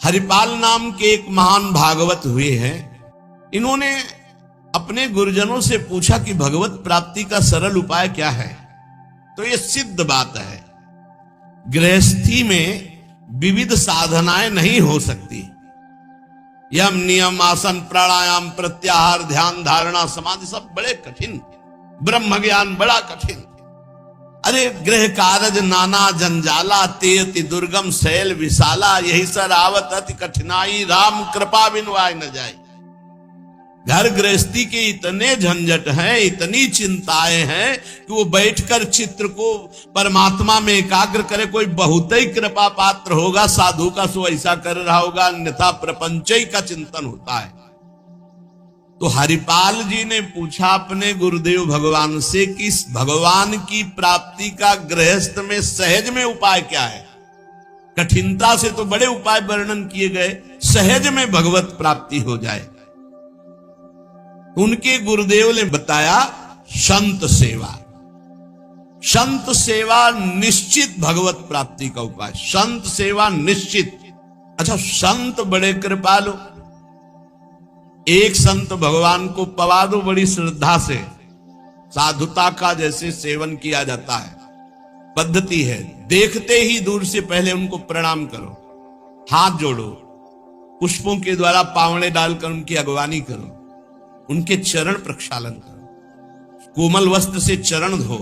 हरिपाल नाम के एक महान भागवत हुए हैं। इन्होंने अपने गुरुजनों से पूछा कि भगवत प्राप्ति का सरल उपाय क्या है। तो ये सिद्ध बात है, गृहस्थी में विविध साधनाएं नहीं हो सकती। यम नियम आसन प्राणायाम प्रत्याहार ध्यान धारणा समाधि सब बड़े कठिन, ब्रह्म ज्ञान बड़ा कठिन। अरे गृह कारज नाना जंजाला तेयति दुर्गम शैल विशाला, यही सर आवत अति कठिनाई राम कृपा बिनु आए न जाए। घर गृहस्थी के इतने झंझट हैं, इतनी चिंताएं हैं कि वो बैठकर चित्र को परमात्मा में एकाग्र करे। कोई बहुत ही कृपा पात्र होगा साधु का, सो ऐसा कर रहा होगा, अन्यथा प्रपंच का चिंतन होता है। तो हरिपाल जी ने पूछा अपने गुरुदेव भगवान से कि इस भगवान की प्राप्ति का गृहस्थ में सहज में उपाय क्या है। कठिनता से तो बड़े उपाय वर्णन किए गए, सहज में भगवत प्राप्ति हो जाए। उनके गुरुदेव ने बताया संत सेवा। संत सेवा निश्चित भगवत प्राप्ति का उपाय, संत सेवा निश्चित। अच्छा, संत बड़े कृपालु, एक संत भगवान को पवा दो बड़ी श्रद्धा से, साधुता का जैसे सेवन किया जाता है, पद्धति है। देखते ही दूर से पहले उनको प्रणाम करो, हाथ जोड़ो, पुष्पों के द्वारा पावड़े डालकर उनकी अगवानी करो, उनके चरण प्रक्षालन करो, कोमल वस्त्र से चरण धो,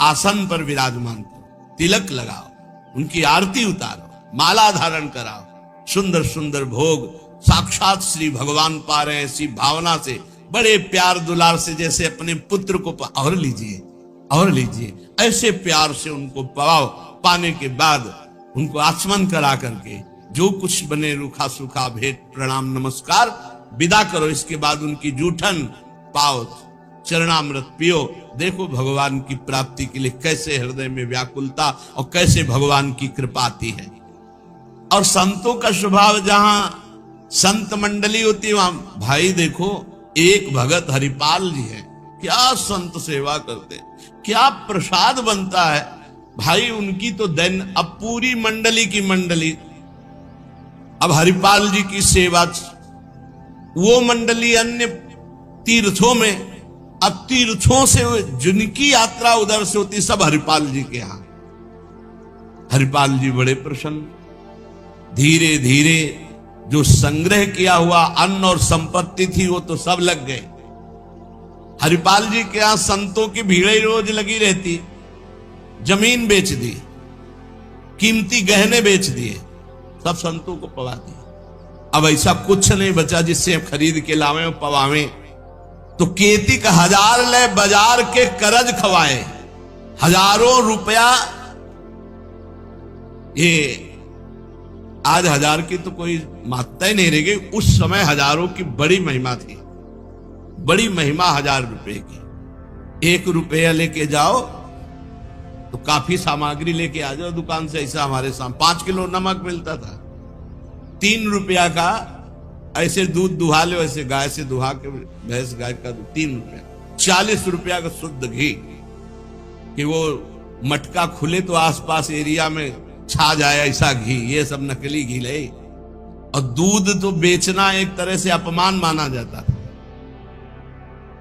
आसन पर विराजमान करो, तिलक लगाओ, उनकी आरती उतारो, माला धारण कराओ, सुंदर सुंदर भोग साक्षात श्री भगवान पा रहे हैं ऐसी भावना से, बड़े प्यार दुलार से, जैसे अपने पुत्र को और लीजिए और लीजिए, ऐसे प्यार से उनको पाओ। पाने के बाद उनको आचमन करा करके जो कुछ बने रूखा सूखा भेंट प्रणाम नमस्कार विदा करो। इसके बाद उनकी जूठन पाओ, चरणामृत पियो। देखो भगवान की प्राप्ति के लिए कैसे हृदय में व्याकुलता और कैसे भगवान की कृपा आती है। और संतों का स्वभाव, जहां संत मंडली होती है वहां, भाई देखो एक भगत हरिपाल जी है, क्या संत सेवा करते, क्या प्रसाद बनता है भाई उनकी तो दिन। अब पूरी मंडली की मंडली, अब हरिपाल जी की सेवा, वो मंडली अन्य तीर्थों में, अब तीर्थों से जिनकी यात्रा उधर से होती सब हरिपाल जी के यहां। हरिपाल जी बड़े प्रसन्न, धीरे धीरे जो संग्रह किया हुआ अन्न और संपत्ति थी वो तो सब लग गए। हरिपाल जी के यहां संतों की भीड़ रोज लगी रहती, जमीन बेच दी, कीमती गहने बेच दिए, सब संतों को पवा दिए। अब ऐसा कुछ नहीं बचा जिससे खरीद के लावे और पवावे। तो केती का 1000 ले बाजार के करज खवाए, हजारों रुपया। ये आज 1000 की तो कोई मात्रा ही नहीं रह गई, उस समय हजारों की बड़ी महिमा थी, बड़ी महिमा 1000 रुपए की। 1 रुपया लेके जाओ तो काफी सामग्री लेके आ जाओ दुकान से। ऐसा हमारे सामने 5 किलो नमक मिलता था, 3 रुपया का ऐसे दूध दुहा लो, ऐसे गाय से दुहा के, भैंस गाय का 3 रुपया, 40 रुपया का शुद्ध घी, कि वो मटका खुले तो आसपास एरिया में छा जाए ऐसा घी। ये सब नकली घी ले। और दूध तो बेचना एक तरह से अपमान माना जाता था।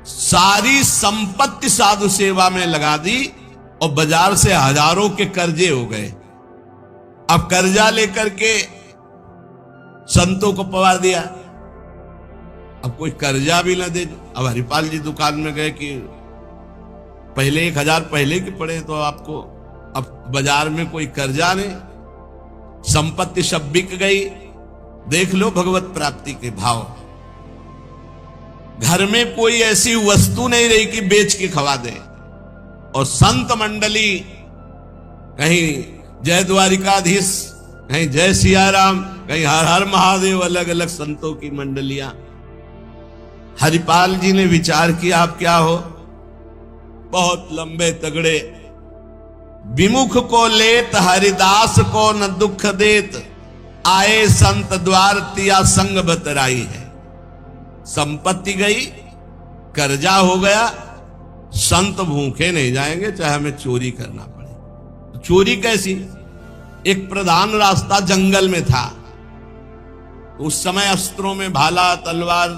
सारी संपत्ति साधु सेवा में लगा दी और बाजार से हजारों के कर्जे हो गए। अब कर्जा लेकर के संतों को पवा दिया, अब कोई कर्जा भी न दे। अब हरिपाल जी दुकान में गए कि पहले 1000 पहले के पड़े तो आपको, अब बाजार में कोई कर्जा नहीं, संपत्ति सब बिक गई। देख लो भगवत प्राप्ति के भाव। घर में कोई ऐसी वस्तु नहीं रही कि बेच के खवा दे। और संत मंडली, कहीं जय द्वारिकाधीश, कहीं जय सियाराम, कहीं हर हर महादेव, अलग अलग संतों की मंडलियां। हरिपाल जी ने विचार किया आप क्या हो, बहुत लंबे तगड़े, विमुख को लेत हरिदास को न दुख देत, आए संत द्वार तिया संग बतराई है। संपत्ति गई, कर्जा हो गया, संत भूखे नहीं जाएंगे चाहे हमें चोरी करना पड़े। तो चोरी कैसी, एक प्रधान रास्ता जंगल में था, उस समय अस्त्रों में भाला, तलवार,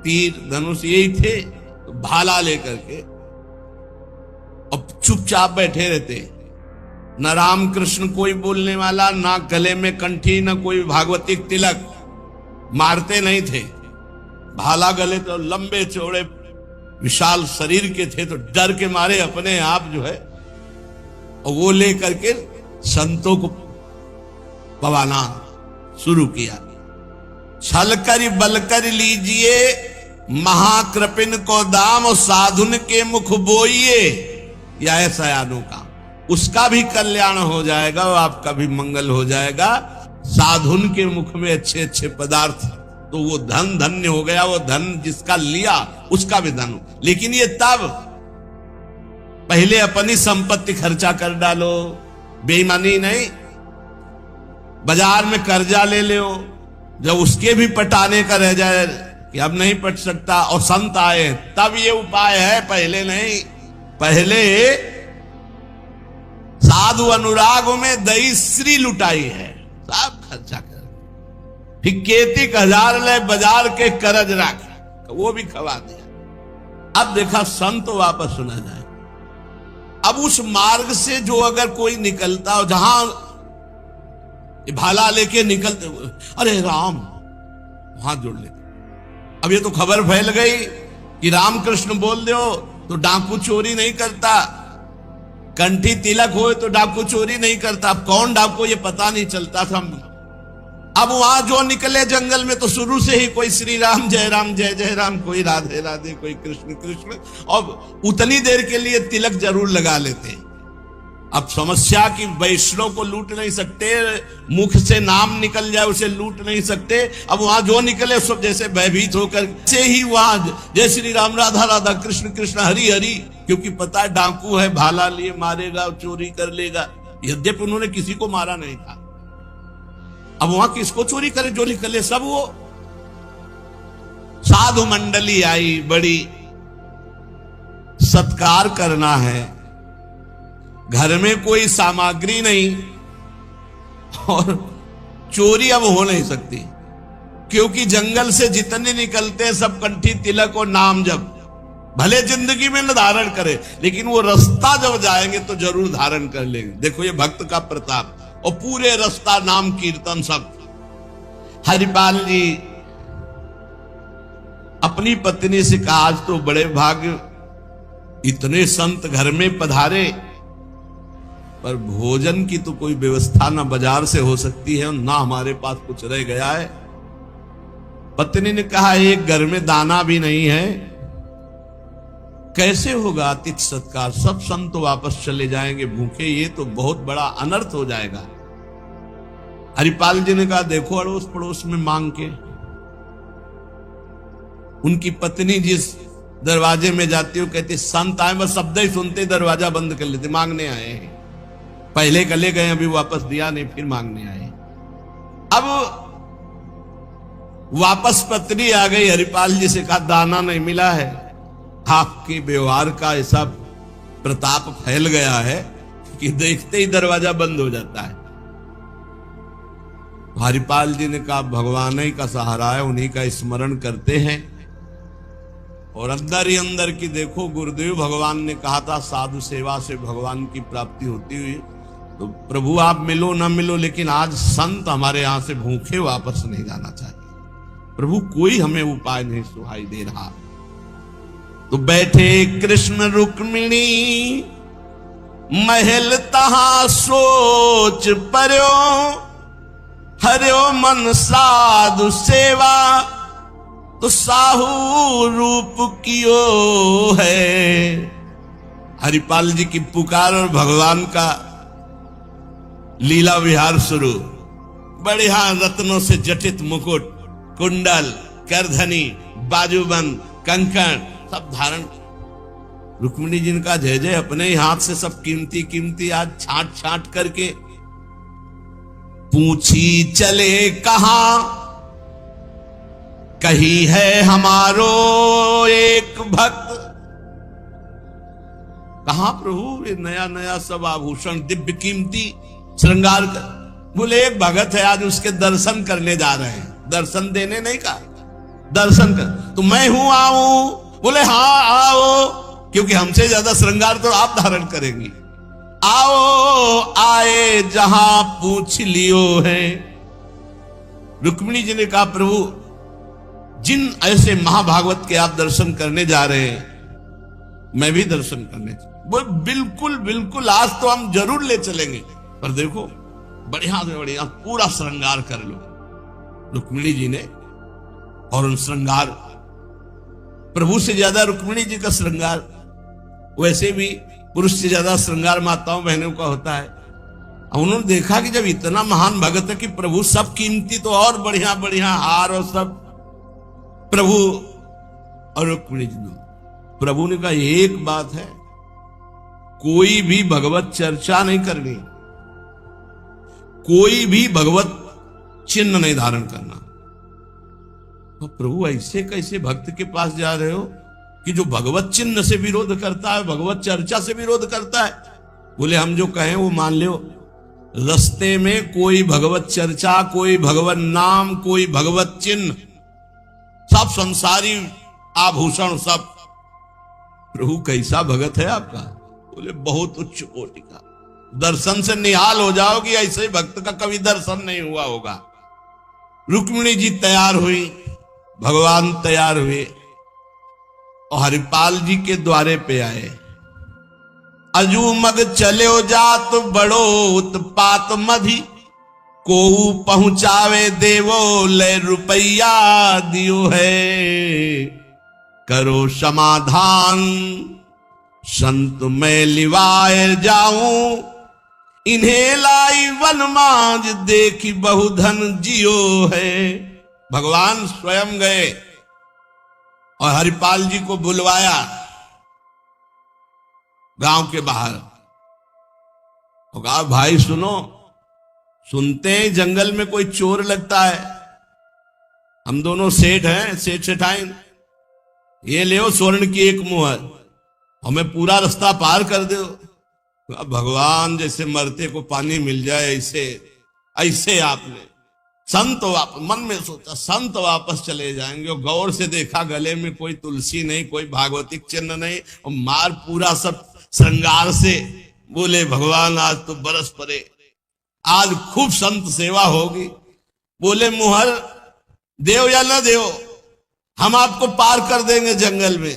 तीर, धनुष यही थे। तो भाला लेकर के अब चुपचाप बैठे रहते, न राम कृष्ण कोई बोलने वाला, ना गले में कंठी, न कोई भागवती तिलक, मारते नहीं थे। भाला गले तो लंबे चौड़े विशाल शरीर के थे, तो डर के मारे अपने आप जो है और वो लेकर के संतों को पवाना शुरू किया। छल कर बल कर लीजिए महाकृपिन को दाम, और साधुन के मुख बोइए, या ऐसा यादों का उसका भी कल्याण हो जाएगा और आपका भी मंगल हो जाएगा। साधुन के मुख में अच्छे अच्छे पदार्थ, तो वो धन धन्य हो गया। वो धन जिसका लिया उसका भी धन। लेकिन ये तब, पहले अपनी संपत्ति खर्चा कर डालो, बेईमानी नहीं। बाजार में कर्जा ले लो, जब उसके भी पटाने का रह जाए कि अब नहीं पट सकता और संत आए, तब ये उपाय है, पहले नहीं। पहले साधु अनुराग में दही श्री लुटाई है, सब खर्चा कर। फिर खेती 1000 ले बाजार के करज रख, वो भी खवा दिया। अब देखा संत वापस सुना जाए। अब उस मार्ग से जो अगर कोई निकलता हो, जहां भाला लेके निकलते, अरे राम, हाथ जोड़ लेते। अब ये तो खबर फैल गई कि राम कृष्ण बोल दो तो डाकू चोरी नहीं करता, कंठी तिलक हो तो डाकू चोरी नहीं करता। अब कौन डाकू ये पता नहीं चलता था। अब वहां जो निकले जंगल में, तो शुरू से ही कोई श्री राम जय जय राम, कोई राधे राधे, कोई कृष्ण कृष्ण, और उतनी देर के लिए तिलक जरूर लगा लेते। अब समस्या की वैष्णव को लूट नहीं सकते, मुख से नाम निकल जाए उसे लूट नहीं सकते। अब वहां जो निकले सब जैसे भयभीत होकर से ही वहां जय श्री राम, राधा राधा, कृष्ण कृष्ण, हरि हरि, क्योंकि पता है डाकू है, भाला लिए मारेगा, चोरी कर लेगा। यद्यपि उन्होंने किसी को मारा नहीं था। अब वहां किसको चोरी करे, जो निकले सब वो। साधु मंडली आई, बड़ी सत्कार करना है, घर में कोई सामग्री नहीं, और चोरी अब हो नहीं सकती, क्योंकि जंगल से जितने निकलते हैं सब कंठी तिलक और नाम जप, भले जिंदगी में न धारण करे, लेकिन वो रास्ता जब जाएंगे तो जरूर धारण कर लेंगे। देखो ये भक्त का प्रताप, और पूरे रास्ता नाम कीर्तन सब। हरिपाल जी अपनी पत्नी से कहा, आज तो बड़े भाग्य, इतने संत घर में पधारे, पर भोजन की तो कोई व्यवस्था ना बाजार से हो सकती है और ना हमारे पास कुछ रह गया है। पत्नी ने कहा, एक घर में दाना भी नहीं है, कैसे होगा अतिथि सत्कार? सब संत वापस चले जाएंगे भूखे, ये तो बहुत बड़ा अनर्थ हो जाएगा। हरिपाल जी ने कहा, देखो अड़ोस पड़ोस में मांग के। उनकी पत्नी जिस दरवाजे में जाती हो, कहती संत आए, बस शब्द ही सुनते दरवाजा बंद कर लेते, मांगने आए हैं। पहले कले गए, अभी वापस दिया नहीं, फिर मांगने आए। अब वापस पत्नी आ गई, हरिपाल जी से कहा, दाना नहीं मिला है। आपके व्यवहार का ऐसा प्रताप फैल गया है कि देखते ही दरवाजा बंद हो जाता है। हरिपाल जी ने कहा, भगवान ही का सहारा है, उन्हीं का स्मरण करते हैं। और अंदर ही अंदर की देखो, गुरुदेव भगवान ने कहा था, साधु सेवा से भगवान की प्राप्ति होती हुई। तो प्रभु आप मिलो ना मिलो, लेकिन आज संत हमारे यहां से भूखे वापस नहीं जाना चाहिए। प्रभु कोई हमें उपाय नहीं सुहाई दे रहा। तो बैठे कृष्ण रुक्मिणी महल तहां सोच पर्यो, हरियो मन साधु सेवा तो साहू रूप कियो है। हरिपाल जी की पुकार और भगवान का लीला विहार शुरू। बढ़िया रत्नों से जटित मुकुट, कुंडल, करधनी, बाजूबंद, कंकण सब धारण। रुक्मिणी जी का जय जय, अपने ही हाथ से सब कीमती कीमती आज छांट छांट करके। पूछी चले कहां, कही है हमारो एक भक्त। कहां प्रभु? ये नया नया सब आभूषण, दिव्य कीमती श्रृंगार कर। बोले एक भगत है, आज उसके दर्शन करने जा रहे हैं। दर्शन देने नहीं कहा, दर्शन कर। तो मैं हूं, आऊं? बोले हाँ आओ, क्योंकि हमसे ज्यादा श्रृंगार तो आप धारण करेंगी। आओ आए जहां पूछ लियो है। रुक्मिणी जी ने कहा प्रभु, जिन ऐसे महाभागवत के आप दर्शन करने जा रहे हैं, मैं भी दर्शन करने। वो बिल्कुल बिल्कुल, आज तो हम जरूर ले चलेंगे, पर देखो बढ़िया से बढ़िया पूरा श्रृंगार कर लो। रुक्मिणी जी ने, और उन श्रृंगार, प्रभु से ज्यादा रुक्मिणी जी का श्रृंगार, वैसे भी पुरुष से ज्यादा श्रृंगार माताओं बहनों का होता है। अब उन्होंने देखा कि जब इतना महान भगत है कि प्रभु सब कीमती, तो और बढ़िया बढ़िया हार और सब प्रभु और रुक्मिणी जी ने। प्रभु ने कहा एक बात है, कोई भी भगवत चर्चा नहीं करनी, कोई भी भगवत चिन्ह नहीं धारण करना। तो प्रभु ऐसे कैसे भक्त के पास जा रहे हो कि जो भगवत चिन्ह से विरोध करता है, भगवत चर्चा से विरोध करता है? बोले हम जो कहें वो मान लो। रास्ते में कोई भगवत चर्चा, कोई भगवत नाम, कोई भगवत चिन्ह, सब संसारी आभूषण सब। प्रभु कैसा भगत है आपका? बोले बहुत उच्च कोटि का, दर्शन से निहाल हो जाओगी, ऐसे भक्त का कभी दर्शन नहीं हुआ होगा। रुक्मिणी जी तैयार हुई, भगवान तैयार हुए और हरिपाल जी के द्वारे पे आए। अजू मग चलो जात बड़ो उत्पात मधि, को पहुंचावे देवो ले रुपया दियो है। करो समाधान संत मैं लिवाए जाऊं, इन्हें लाई वनमाज देखी बहुधन जियो है। भगवान स्वयं गए और हरिपाल जी को बुलवाया गांव के बाहर, और कहा भाई सुनो, सुनते हैं जंगल में कोई चोर लगता है, हम दोनों सेठ हैं, सेठ सेठाइन, ये ले स्वर्ण की एक मुहर, हमें पूरा रास्ता पार कर दो। भगवान जैसे मरते को पानी मिल जाए, ऐसे ऐसे आपने संत मन में सोचा संत वापस चले जाएंगे, और गौर से देखा गले में कोई तुलसी नहीं, कोई भागवतिक चिन्ह नहीं, और मार पूरा सब श्रृंगार से। बोले भगवान आज तो बरस पड़े, आज खूब संत सेवा होगी। बोले मुहर देव या न देव, हम आपको पार कर देंगे जंगल में।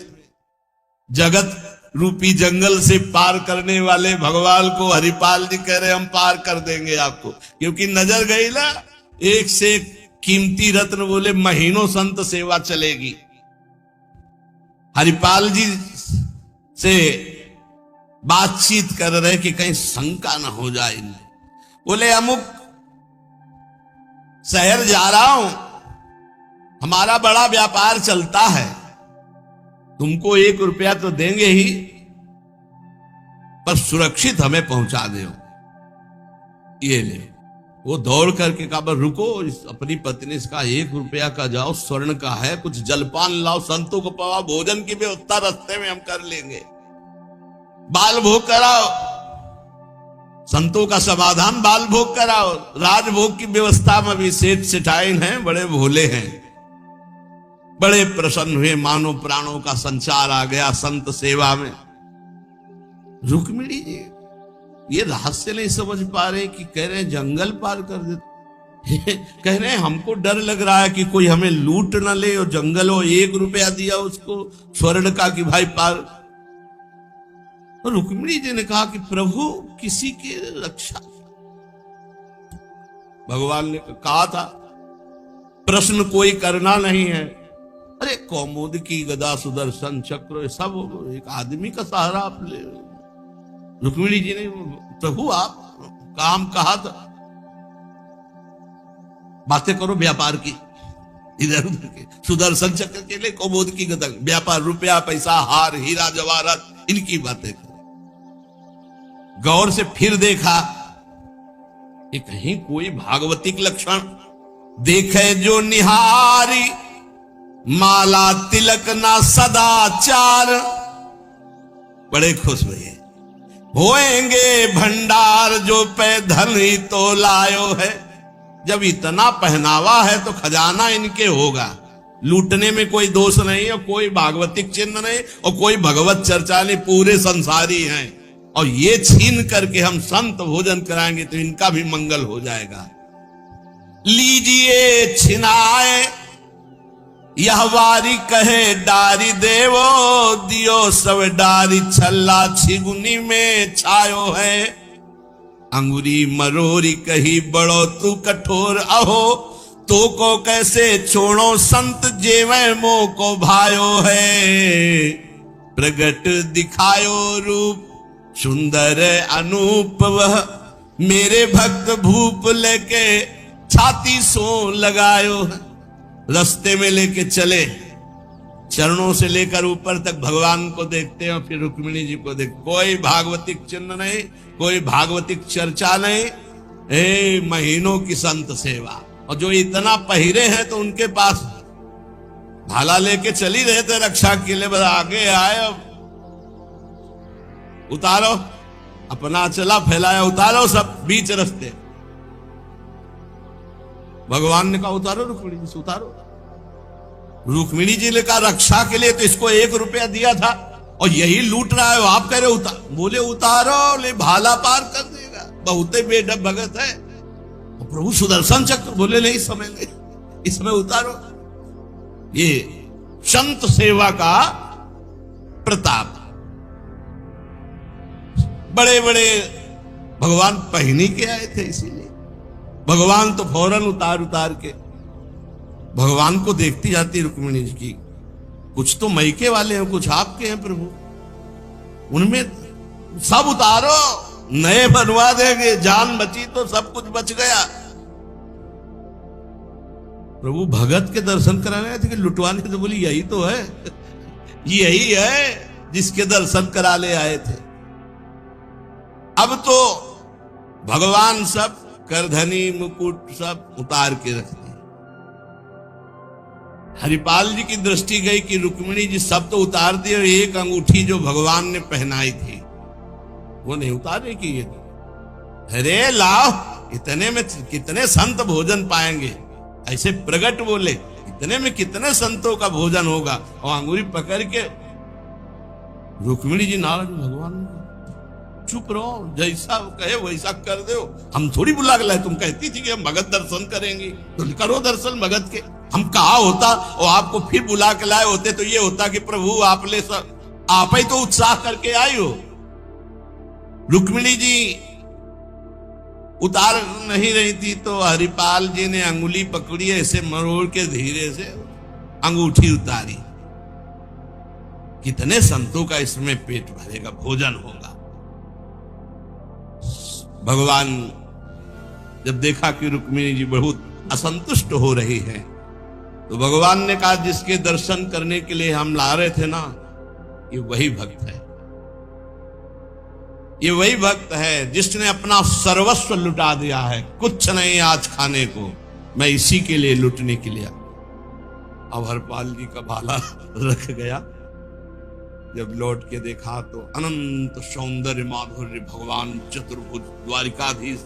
जगत रूपी जंगल से पार करने वाले भगवान को हरिपाल जी कह रहे हम पार कर देंगे आपको, क्योंकि नजर गई ना एक से एक कीमती रत्न। बोले महीनों संत सेवा चलेगी। हरिपाल जी से बातचीत कर रहे कि कहीं शंका ना हो जाए। बोले अमुक शहर जा रहा हूं, हमारा बड़ा व्यापार चलता है, तुमको 1 रुपया तो देंगे ही, पर सुरक्षित हमें पहुंचा दो। ये ले। वो दौड़ करके कहा रुको, अपनी पत्नी से कहा 1 रुपया का जाओ, स्वर्ण का है, कुछ जलपान लाओ, संतों को पवा, भोजन की व्यवस्था रास्ते में हम कर लेंगे, बाल भोग कराओ, संतों का समाधान बाल भोग कराओ। राजभोग की व्यवस्था में भी सेठ सेठाइन हैं, बड़े भोले हैं, बड़े प्रसन्न हुए, मानो प्राणों का संचार आ गया संत सेवा में। रुक्मिणी जी ये रहस्य नहीं समझ पा रहे कि कह रहे हैं जंगल पार कर देते, कह रहे हैं हमको डर लग रहा है कि कोई हमें लूट ना ले, और जंगल हो 1 रुपया दिया उसको स्वर्ण का कि भाई पार। तो रुक्मिणी जी ने कहा कि प्रभु किसी की रक्षा, भगवान ने कहा था प्रश्न कोई करना नहीं है। अरे कौमुद की गदा सुदर्शन चक्र सब एक आदमी का सहारा आप ले। रुक्मिणी जी ने प्रभु आप काम कहा था, बातें करो व्यापार की, इधर उधर के सुदर्शन चक्र के लिए कौमुद की गदा, व्यापार, रुपया पैसा हार हीरा जवाहरात, इनकी बातें करो। गौर से फिर देखा कि कहीं कोई भागवतिक लक्षण देखे जो निहारी, माला तिलक ना सदाचार। बड़े खुश हुए होएंगे भंडार जो पे धन ही तो लायो है। जब इतना पहनावा है तो खजाना इनके होगा। लूटने में कोई दोष नहीं और कोई भागवतिक चिन्ह नहीं और कोई भगवत चर्चा नहीं, पूरे संसारी हैं। और ये छीन करके हम संत भोजन कराएंगे तो इनका भी मंगल हो जाएगा। लीजिए छिनाए यह वारी कहे डारी देवो, दियो सब डारी छल्ला छिगुनी में छायो है। अंगुरी मरोरी कही बड़ो तू कठोर अहो, तो को कैसे छोड़ो संत जेवे मो को भायो है। प्रगट दिखायो रूप सुंदर अनूप वह, मेरे भक्त भूप लेके छाती सो लगायो है। रास्ते में लेके चले, चरणों से लेकर ऊपर तक भगवान को देखते हैं और फिर रुक्मिणी जी को देख। कोई भागवतिक चिन्ह नहीं, कोई भागवतिक चर्चा नहीं, महीनों की संत सेवा। और जो इतना पहिरे हैं तो उनके पास भाला लेके चली रहे थे रक्षा के लिए, बस आगे आए, उतारो, अपना चला फैलाया, उतारो सब बीच रास्ते। भगवान ने कहा उतारो रुक्मिणी जी से, उतारो। रुक्मिणी जी ने कहा रक्षा के लिए तो इसको 1 रुपया दिया था और यही लूट रहा है, आप कह रहे उतार। बोले उतारो, ले भाला पार कर देगा, बहुते बेडब भगत है। और प्रभु सुदर्शन चक्र, बोले नहीं समय नहीं, इसमें उतारो। ये संत सेवा का प्रताप। बड़े बड़े भगवान पहनी के आए थे, इसीलिए भगवान तो फौरन उतार के भगवान को देखती जाती रुक्मिणी जी की। कुछ तो मैके वाले हैं, कुछ आपके हैं प्रभु, उनमें सब उतारो, नए बनवा देंगे, जान बची तो सब कुछ बच गया। प्रभु भगत के दर्शन कराने आए थे कि लुटवाने? तो बोली यही तो है, यही है जिसके दर्शन करा ले आए थे। अब तो भगवान सब करधनी मुकुट सब उतार के रख दिए। हरिपाल जी की दृष्टि गई कि रुक्मिणी जी सब तो उतार दिए, एक अंगूठी जो भगवान ने पहनाई थी वो नहीं उतारे की। ये अरे लाओ, इतने में कितने संत भोजन पाएंगे। ऐसे प्रगट बोले, इतने में कितने संतों का भोजन होगा। और अंगूरी पकड़ के रुक्मिणी जी नाराज, भगवान चुप रहो, जैसा कहे वैसा कर दो, हम थोड़ी बुला के लाए। तुम कहती थी कि हम भगत दर्शन करेंगे तो करो दर्शन भगत के। हम कहा होता और आपको फिर बुला के लाए होते तो ये होता कि प्रभु आप ले सब, आप ही तो उत्साह करके आई हो। रुक्मिणी जी उतार नहीं रही थी तो हरिपाल जी ने अंगुली पकड़ी, ऐसे मरोड़ के धीरे से अंगूठी उतारी। कितने संतों का इसमें पेट भरेगा, भोजन होगा। भगवान जब देखा कि रुक्मिणी जी बहुत असंतुष्ट हो रही है तो भगवान ने कहा जिसके दर्शन करने के लिए हम ला रहे थे ना, ये वही भक्त है, ये वही भक्त है जिसने अपना सर्वस्व लुटा दिया है। कुछ नहीं आज खाने को, मैं इसी के लिए लुटने के लिए। अब हरपाल जी का भाला रख गया। जब लौट के देखा तो अनंत सौंदर्य माधुर्य भगवान चतुर्भुज द्वारिकाधीश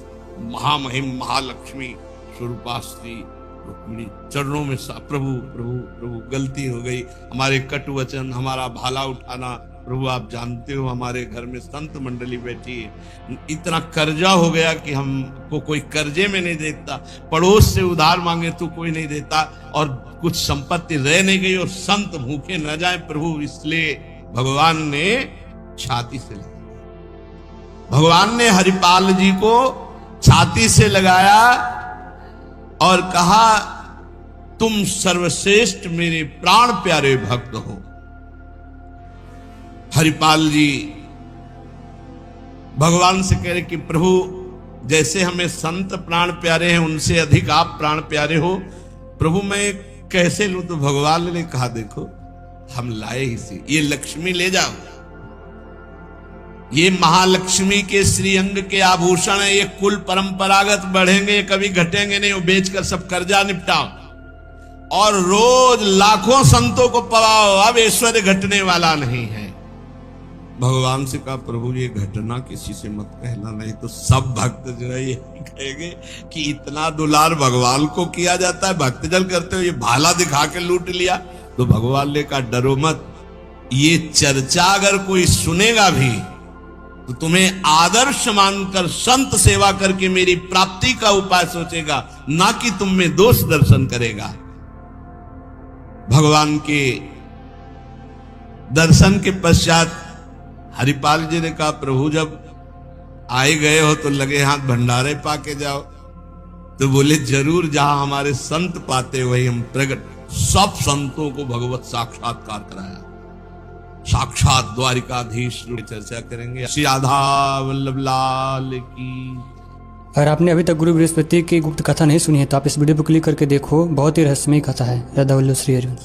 महामहिम महालक्ष्मी स्वरूपाश्री रुक्मिणी चरणों में प्रभु प्रभु प्रभु गलती हो गई, हमारे कटु वचन, हमारा भाला उठाना। प्रभु आप जानते हो हमारे घर में संत मंडली बैठी है, इतना कर्जा हो गया कि हमको कोई कर्जे में नहीं देता, पड़ोस से उधार मांगे तो कोई नहीं देता, और कुछ संपत्ति रह नहीं गई और संत भूखे न जाए प्रभु। इसलिए भगवान ने छाती से लगाया, भगवान ने हरिपाल जी को छाती से लगाया और कहा तुम सर्वश्रेष्ठ मेरे प्राण प्यारे भक्त हो। हरिपाल जी भगवान से कह रहे कि प्रभु जैसे हमें संत प्राण प्यारे हैं उनसे अधिक आप प्राण प्यारे हो, प्रभु मैं कैसे लूं? तो भगवान ने कहा देखो हम लाए ही सी, ये लक्ष्मी ले जाओ, ये महालक्ष्मी के श्रीअंग के आभूषण है, ये कुल परंपरागत बढ़ेंगे, कभी घटेंगे नहीं, वो बेचकर सब कर्जा निपटाओ और रोज लाखों संतों को पवाओ, अब ऐश्वर्य घटने वाला नहीं है। भगवान से कहा प्रभु ये घटना किसी से मत कहना, नहीं तो सब भक्त जो है ये कहेंगे कि इतना दुलार भगवान को किया जाता है, भक्तजन करते हो ये भाला दिखा के लूट लिया। तो भगवान ने कहा डरो मत, ये चर्चा अगर कोई सुनेगा भी तो तुम्हें आदर्श मानकर संत सेवा करके मेरी प्राप्ति का उपाय सोचेगा, ना कि तुम में दोष दर्शन करेगा। भगवान के दर्शन के पश्चात हरिपाल जी ने कहा प्रभु जब आए गए हो तो लगे हाथ भंडारे पाके जाओ। तो बोले जरूर, जहां हमारे संत पाते वही हम प्रकट। सब संतों को भगवत साक्षात्कार कराया, साक्षात द्वारिकाधीश चर्चा करेंगे। श्री राधा वल्लभ लाल की। अगर आपने अभी तक गुरु बृहस्पति की गुप्त कथा नहीं सुनी है तो आप इस वीडियो पर क्लिक करके देखो, बहुत ही रहस्यमय कथा है। राधा वल्लभ श्री हरिवंश।